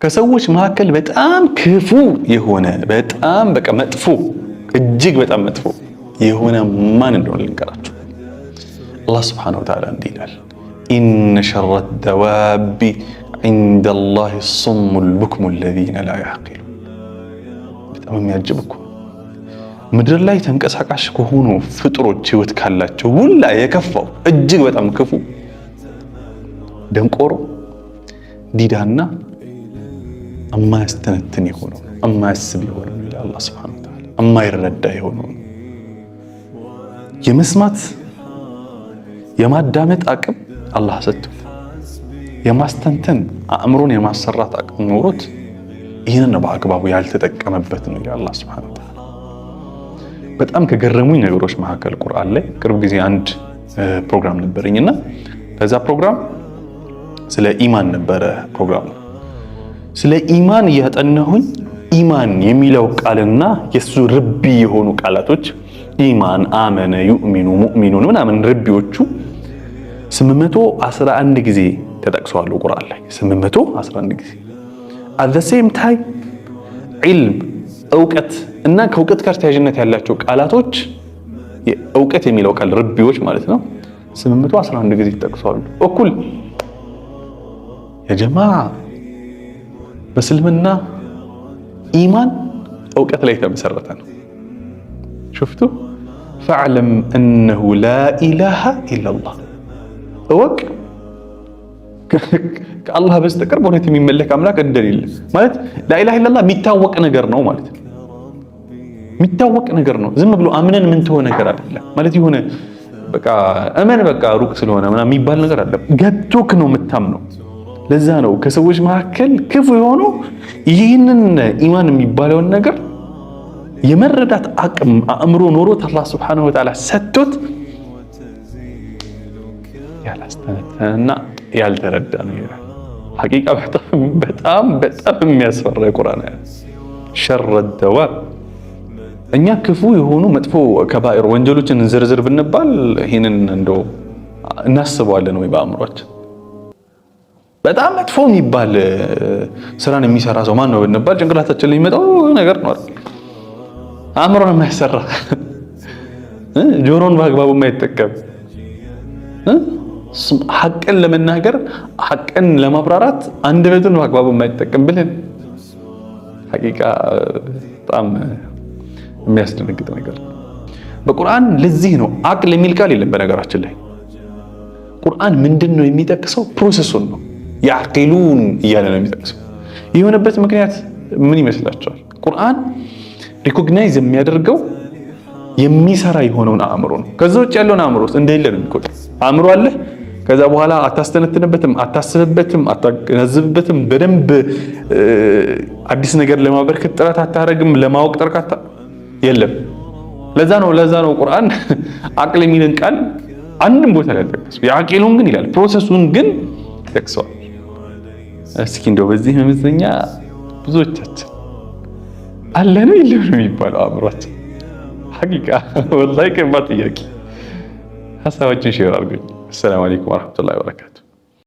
ከሰዎች መካከል በጣም ክፉ የሆነ በጣም በቃ መጥፎ እጅግ በጣም መጥፎ የሆነ ማን እንደሆነ ልንገራችሁ። አላህ ሱብሓነሁ ወተዓላ እንዲህ ይላል፣ ኢነ ሸረ ደዋቢ ዐንደ ላሂ ሱሙል ቡክሙ አለዚነ ላ ያዕቂሉን። በጣም የሚያጅብ እኮ ምድር ላይ ተንቀሳቃሽ ከሆኑ ፍጡሮች ህይወት ካላቸው ሁላ የከፋው እጅግ በጣም ክፉ ደንቆሮ ዲዳና እማያስተነትን የሆነው እማያስብ የሆነው ይላል አላህ ሱብሓነሁ ወተዓላ። እማይረዳ የሆነው የመስማት የማዳመጥ አቅም አላህ ሰጥቶት የማስተንተን አእምሮን የማሰራት አቅም ኖሮት ይህንን በአግባቡ ያልተጠቀመበት ነው ይላል አላህ ሱብሓነሁ ወተዓላ። በጣም ከገረሙኝ ነገሮች መካከል ቁርአን ላይ ቅርብ ጊዜ አንድ ፕሮግራም ነበረኝና ከዛ ፕሮግራም ስለ ኢማን ነበረ ፕሮግራሙ። ስለ ኢማን እያጠናሁኝ ኢማን የሚለው ቃልና የሱ ርቢ የሆኑ ቃላቶች ኢማን፣ አመነ፣ ዩእሚኑ፣ ሙእሚኑን ምናምን ርቢዎቹ 811 ጊዜ ተጠቅሰዋል ቁርአን ላይ 811 ጊዜ። at the same time ዒልም እውቀት እና ከእውቀት ጋር ተያያዥነት ያላቸው ቃላቶች እውቀት የሚለው ቃል ርቢዎች ማለት ነው 811 ጊዜ ተጠቅሰዋል እኩል። የጀማዓ በእስልምና ኢማን እውቀት ላይ የተመሰረተ ነው። ሽፍቱ ፈዕለም እነሁ ላ ኢላሃ ኢለላህ እወቅ ከአላህ በስተቀር በእውነት የሚመለክ አምላክ እንደሌለ ማለት ላ ኢላሃ ኢለላህ የሚታወቅ ነገር ነው ማለት ነው። የሚታወቅ ነገር ነው። ዝም ብሎ አምነን ምን ተሆነ ነገር አይደለም ማለት የሆነ በቃ እመን በቃ ሩቅ ስለሆነ ምናምን የሚባል ነገር አይደለም። ገብቶክ ነው የምታምነው። ለዛ ነው ከሰዎች መካከል ክፉ የሆነው ይህንን ኢማን የሚባለውን ነገር የመረዳት አቅም አእምሮ ኖሮት አላህ ሱብሓነሁ ወተዓላ ሰጥቶት ያላስተነተነና ያልተረዳ ነው ይላል። ሐቂቃ በጣም የሚያስፈራ የቁርአን አያ ሸረ ደዋብ። እኛ ክፉ የሆኑ መጥፎ ከባኢር ወንጀሎችን እንዝርዝር ብንባል ይህንን እንደው እናስበዋለን ወይ በአእምሯችን? በጣም መጥፎ የሚባል ስራን የሚሰራ ሰው ማን ነው ብንባል ጭንቅላታችን ላይ የሚመጣው ነገር ነው አይደል? አእምሮን የማይሰራ ጆሮን በአግባቡ የማይጠቀም ሐቅን ለመናገር ሐቅን ለማብራራት አንደበቱን በአግባቡ የማይጠቀም ብለን ሐቂቃ በጣም የሚያስደነግጥ ነገር ነው። በቁርአን ለዚህ ነው አቅል የሚል ቃል የለም። በነገራችን ላይ ቁርአን ምንድነው የሚጠቅሰው? ፕሮሰሱን ነው ያዕቂሉን እያለ ነው የሚጠቅሰው። የሆነበት ምክንያት ምን ይመስላችኋል? ቁርአን ሪኮግናይዝ የሚያደርገው የሚሰራ የሆነውን አእምሮ ነው። ከዛ ውጭ ያለውን አእምሮ እንደሌለ ነው የሚቆጥረው። አእምሮ አለ፣ ከዛ በኋላ አታስተነትንበትም፣ አታስብበትም፣ አታገነዝብበትም፣ በደንብ አዲስ ነገር ለማበርከት ጥረት አታረግም፣ ለማወቅ ጥረት የለም። ለዛ ነው ቁርአን አቅል የሚልን ቃል አንድም ቦታ ላይ ተጠቅሷል። ያዕቂሉን ግን ይላል፣ ፕሮሰሱን ግን ተጠቅሷል። እስኪ እንደው በዚህ መመዘኛ ብዙዎቻችን አለ ነው የለም ነው የሚባለው አእምሯችን? ሐቂቃ ወላሂ ከባድ ጥያቄ። ሀሳባችን ሼር አድርጉኝ። አሰላሙ አለይኩም ወራህመቱላሂ ወበረካቱ።